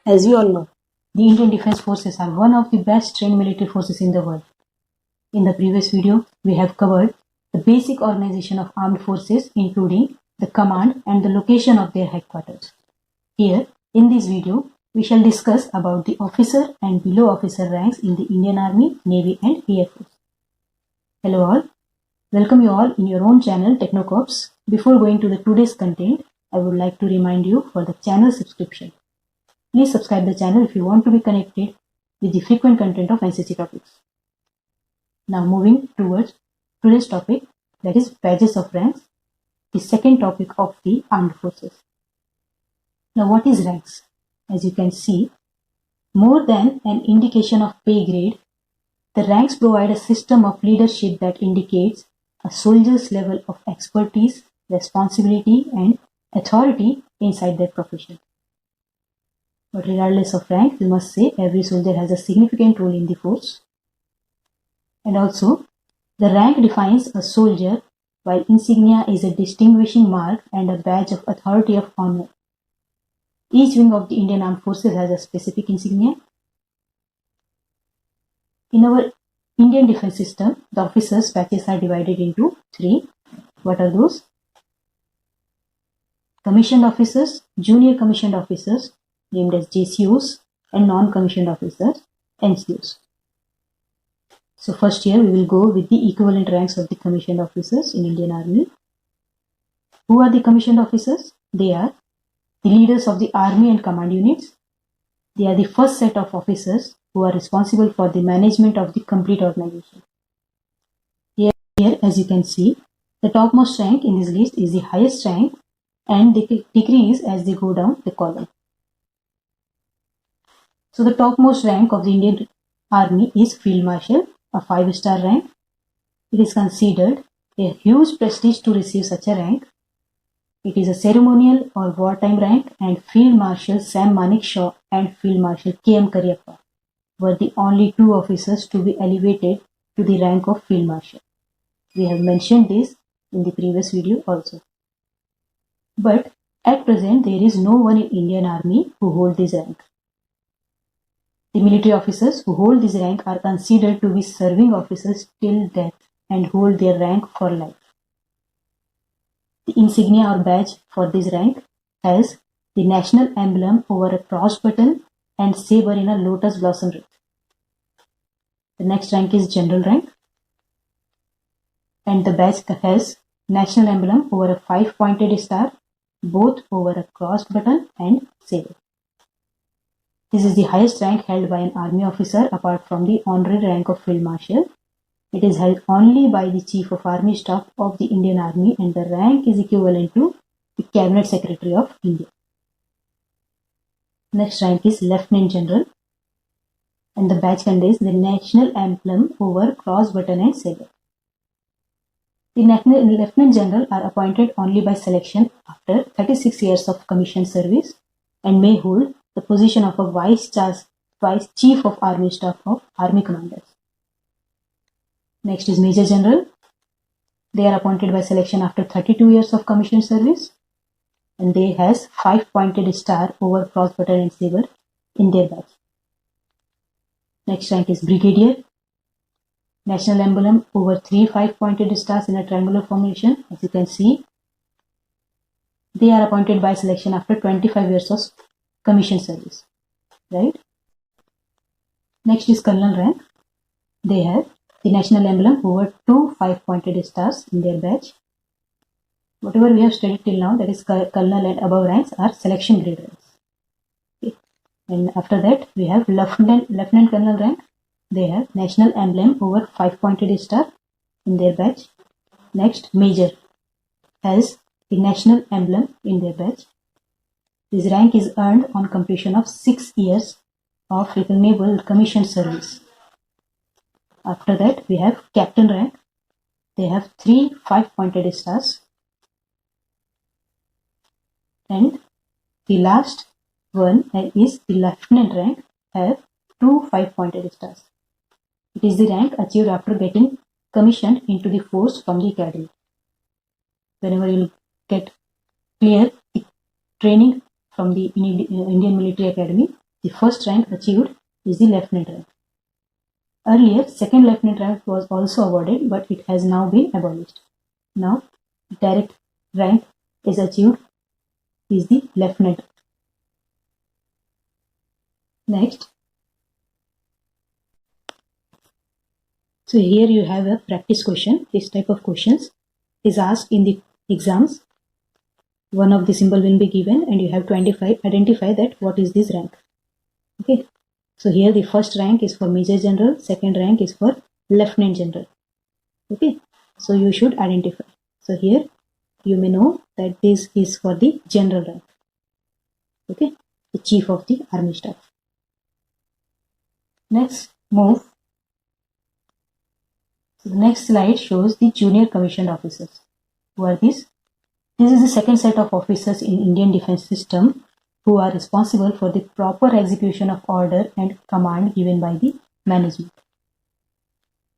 As we all know, the Indian Defence Forces are one of the best trained military forces in the world. In the previous video, we have covered the basic organization of armed forces, including the command and the location of their headquarters. Here, in this video, we shall discuss about the officer and below officer ranks in the Indian Army, Navy and Air Force. Hello all, welcome you all in your own channel Technocorps. Before going to the today's content, I would like to remind you for the channel subscription. Please subscribe the channel if you want to be connected with the frequent content of NCC topics. Now moving towards today's topic, that is badges of ranks, the second topic of the armed forces. Now what is ranks? As you can see, more than an indication of pay grade, the ranks provide a system of leadership that indicates a soldier's level of expertise, responsibility and authority inside their profession. But regardless of rank, we must say every soldier has a significant role in the force. And also, the rank defines a soldier, while insignia is a distinguishing mark and a badge of authority of honor. Each wing of the Indian Armed Forces has a specific insignia. In our Indian defense system, the officers' patches are divided into three. What are those? Commissioned officers, junior commissioned officers, named as JCOs, and non-commissioned officers, NCOs. So first here we will go with the equivalent ranks of the commissioned officers in Indian Army. Who are the commissioned officers? They are the leaders of the army and command units. They are the first set of officers who are responsible for the management of the complete organization. Here as you can see, the topmost rank in this list is the highest rank and they decrease as they go down the column. So the topmost rank of the Indian Army is Field Marshal, a 5-star rank. It is considered a huge prestige to receive such a rank. It is a ceremonial or wartime rank, and Field Marshal Sam Manekshaw and Field Marshal K.M. Cariappa were the only two officers to be elevated to the rank of Field Marshal. We have mentioned this in the previous video also. But at present there is no one in Indian Army who holds this rank. The military officers who hold this rank are considered to be serving officers till death and hold their rank for life. The insignia or badge for this rank has the national emblem over a cross button and saber in a lotus blossom wreath. The next rank is general rank, and the badge has national emblem over a 5-pointed star, both over a cross button and saber. This is the highest rank held by an army officer apart from the honorary rank of Field Marshal. It is held only by the Chief of Army Staff of the Indian Army, and the rank is equivalent to the Cabinet Secretary of India. Next rank is Lieutenant General, and the badge contains the national emblem over cross button and saber. The Lieutenant General are appointed only by selection after 36 years of commissioned service and may hold the position of a Vice Chief of Army Staff of Army Commanders. Next is Major General. They are appointed by selection after 32 years of commissioned service, and they has 5-pointed star over cross button and saber in their badge. Next rank is Brigadier. National emblem over 3 5-pointed stars in a triangular formation. As you can see, they are appointed by selection after 25 years of commission service, right? Next is Colonel rank. They have the national emblem over 2 5-pointed stars in their badge. Whatever we have studied till now, that is Colonel and above ranks, are selection grade ranks. Okay. And after that we have Lieutenant Colonel rank. They have national emblem over 5-pointed star in their badge. Next, Major has the national emblem in their badge. This rank is earned on completion of 6 years of recognizable commissioned service. After that, we have Captain rank. They have 3 5-pointed stars. And the last one is the Lieutenant rank, have 2 5-pointed stars. It is the rank achieved after getting commissioned into the force from the academy. Whenever you will get clear the training from the Indian Military Academy, the first rank achieved is the lieutenant rank. Earlier, second lieutenant rank was also awarded, but it has now been abolished. Now, direct rank is achieved is the lieutenant. Next, so here you have a practice question. This type of questions is asked in the exams. One of the symbol will be given and you have to identify that what is this rank. Okay. So here the first rank is for Major General, second rank is for Lieutenant General. Okay. So you should identify. So here you may know that this is for the general rank. Okay. The Chief of the Army Staff. Next, move. So the next slide shows the junior commissioned officers. Who are these? This is the second set of officers in Indian defense system who are responsible for the proper execution of order and command given by the management.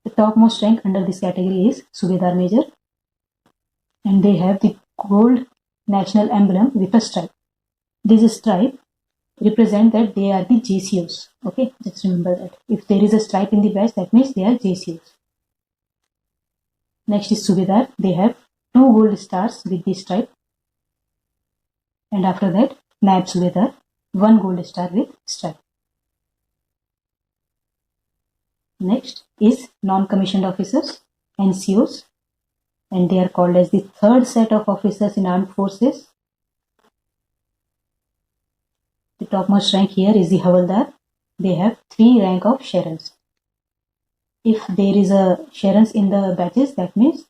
The topmost rank under this category is Subedar Major, and they have the gold national emblem with a stripe. This stripe represents that they are the JCOs. Okay, just remember that. If there is a stripe in the badge, that means they are JCOs. Next is Subedar. They have 2 gold stars with this stripe. And after that, Naib Subedar, 1 gold star with stripe. Next is non-commissioned officers, NCOs, and they are called as the third set of officers in armed forces. The topmost rank here is the Havaldar. They have 3 rank of Sharans. If there is a Sharans in the badges, that means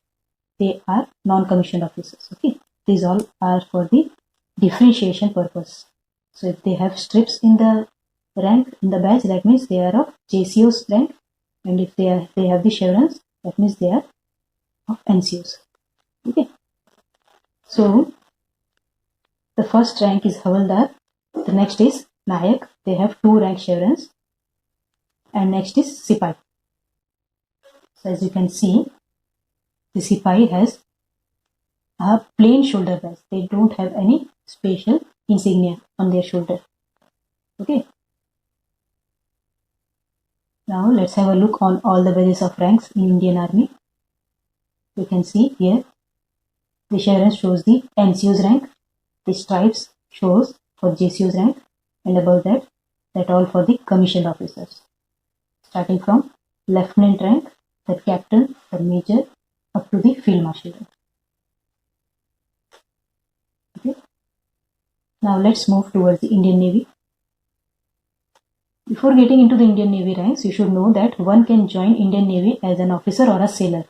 they are non-commissioned officers. Okay, these all are for the differentiation purpose. So if they have strips in the rank in the badge, that means they are of JCO's rank, and if they have the Chevrons, that means they are of NCOs. Okay. So the first rank is Havaldar. The next is Nayak. They have 2 rank Chevrons, and next is Sipai. So as you can see, the Sipai has a plain shoulder badge. They don't have any special insignia on their shoulder. Okay. Now let's have a look on all the badges of ranks in Indian Army. You can see here the chevron shows the NCO's rank, the stripes shows for JCO's rank, and above that all for the commissioned officers. Starting from lieutenant rank, the captain, the major, up to the field marshal rank. Okay. Now let's move towards the Indian Navy. Before getting into the Indian Navy ranks, you should know that one can join Indian Navy as an officer or a sailor.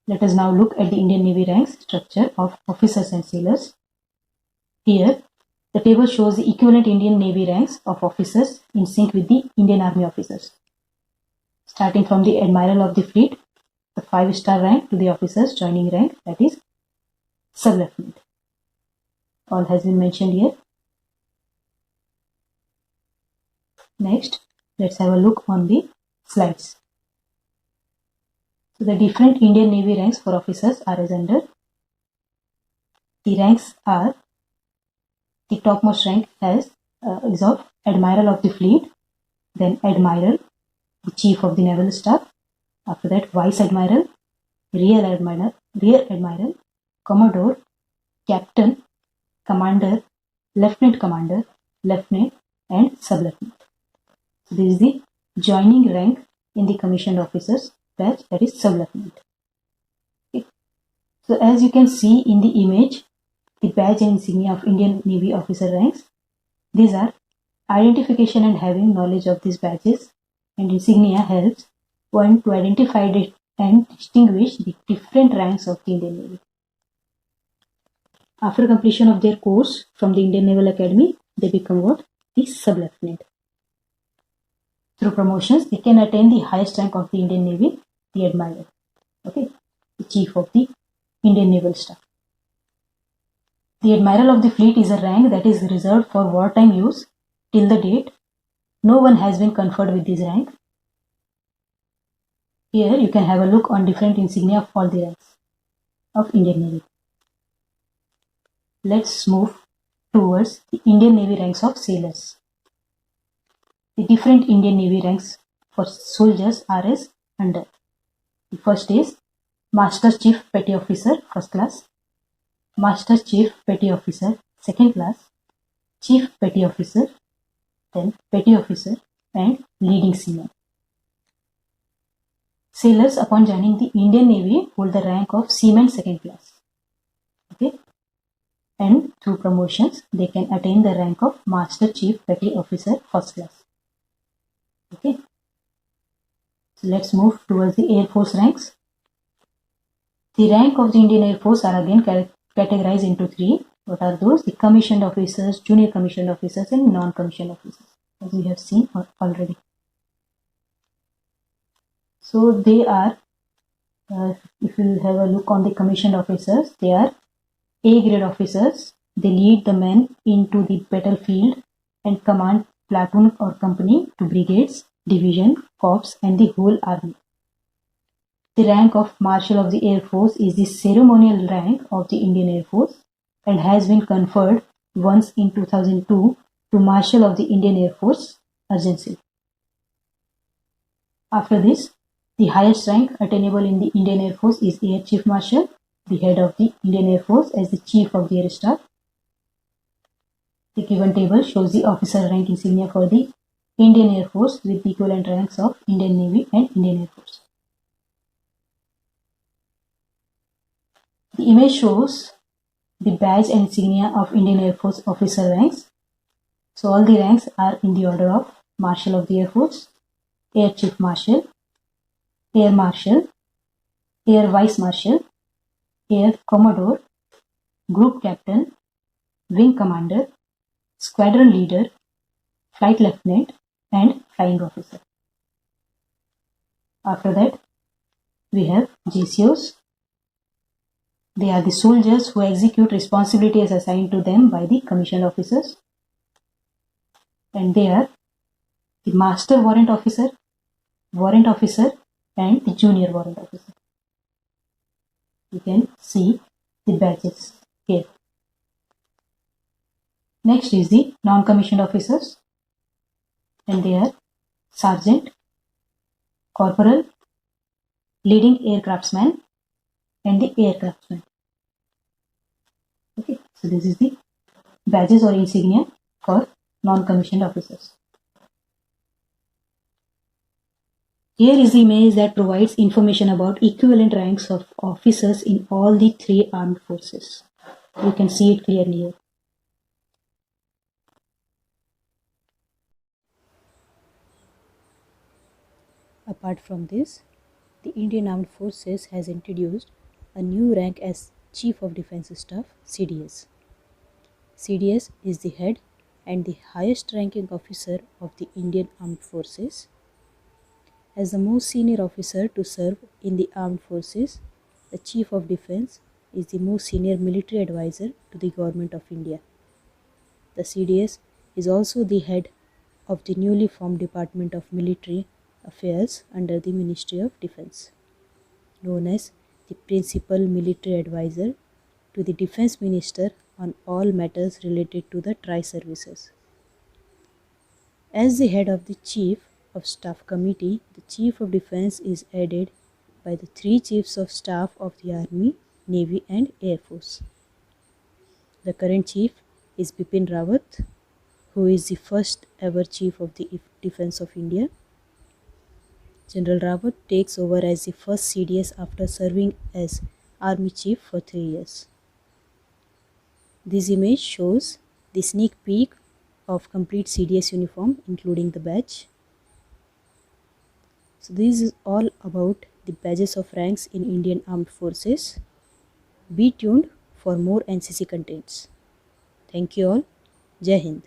Let us now look at the Indian Navy ranks structure of officers and sailors. Here, the table shows the equivalent Indian Navy ranks of officers in sync with the Indian Army officers. Starting from the Admiral of the Fleet, the 5-star rank to the officers joining rank, that is Sub-Lieutenant. All has been mentioned here. Next, let's have a look on the slides. So the different Indian Navy ranks for officers are as under. The ranks are, the topmost rank is of Admiral of the Fleet, then Admiral, the Chief of the Naval Staff, after that Vice Admiral, Rear Admiral, Commodore, Captain, Commander, Lieutenant Commander, Lieutenant, and Sub-Lieutenant. So this is the joining rank in the commissioned officers badge, that is Sub-Lieutenant. Okay. So as you can see in the image, the badge and insignia of Indian Navy officer ranks, these are identification, and having knowledge of these badges and insignia helps one to identify and distinguish the different ranks of the Indian Navy. After completion of their course from the Indian Naval Academy, they become what? The Sub-Lieutenant. Through promotions, they can attain the highest rank of the Indian Navy, the Admiral. Okay, the Chief of the Indian Naval Staff. The Admiral of the Fleet is a rank that is reserved for wartime use. Till the date, no one has been conferred with this rank. Here you can have a look on different insignia of all the ranks of Indian Navy. Let's move towards the Indian Navy ranks of sailors. The different Indian Navy ranks for soldiers are as under. The first is Master Chief Petty Officer first class, Master Chief Petty Officer second class, Chief Petty Officer, then Petty Officer and Leading Seaman. Sailors upon joining the Indian Navy hold the rank of Seaman second class. Okay? And through promotions, they can attain the rank of Master Chief Petty Officer first class. Okay? So let's move towards the Air Force ranks. The rank of the Indian Air Force are again categorized into three. What are those? The commissioned officers, junior commissioned officers and non-commissioned officers, as we have seen already. So they are, if you have a look on the commissioned officers, they are A-grade officers. They lead the men into the battlefield and command platoon or company to brigades, division, corps and the whole army. The rank of Marshal of the Air Force is the ceremonial rank of the Indian Air Force and has been conferred once in 2002 to Marshal of the Indian Air Force urgency. After this, the highest rank attainable in the Indian Air Force is Air Chief Marshal, the head of the Indian Air Force as the Chief of the Air Staff. The given table shows the officer rank insignia for the Indian Air Force with the equivalent ranks of Indian Navy and Indian Air Force. The image shows the badge and insignia of Indian Air Force officer ranks. So all the ranks are in the order of Marshal of the Air Force, Air Chief Marshal, Air Marshal, Air Vice Marshal, Air Commodore, Group Captain, Wing Commander, Squadron Leader, Flight Lieutenant and Flying Officer. After that, we have JCOs. They are the soldiers who execute responsibilities assigned to them by the commissioned officers. And they are the Master Warrant Officer and the Junior Warrant Officer. You can see the badges here. Next is the non-commissioned officers, and they are Sergeant, Corporal, Leading Aircraftsman and the Aircraftsman. Okay, so this is the badges or insignia for non-commissioned officers. Here is the image that provides information about equivalent ranks of officers in all the three armed forces. You can see it clearly here. Apart from this, the Indian Armed Forces has introduced a new rank as Chief of Defence Staff, CDS. CDS is the head and the highest ranking officer of the Indian Armed Forces. As the most senior officer to serve in the armed forces, the Chief of Defence is the most senior military advisor to the Government of India. The CDS is also the head of the newly formed Department of Military Affairs under the Ministry of Defence, known as the Principal Military Advisor to the Defence Minister on all matters related to the tri-services. As the head of the Chief of Staff Committee, the Chief of Defence is aided by the three Chiefs of Staff of the Army, Navy and Air Force. The current Chief is Bipin Rawat, who is the first ever Chief of the Defence of India. General Rawat takes over as the first CDS after serving as Army Chief for 3 years. This image shows the sneak peek of complete CDS uniform including the badge. So this is all about the badges of ranks in Indian Armed Forces. Be tuned for more NCC contents. Thank you all. Jai Hind.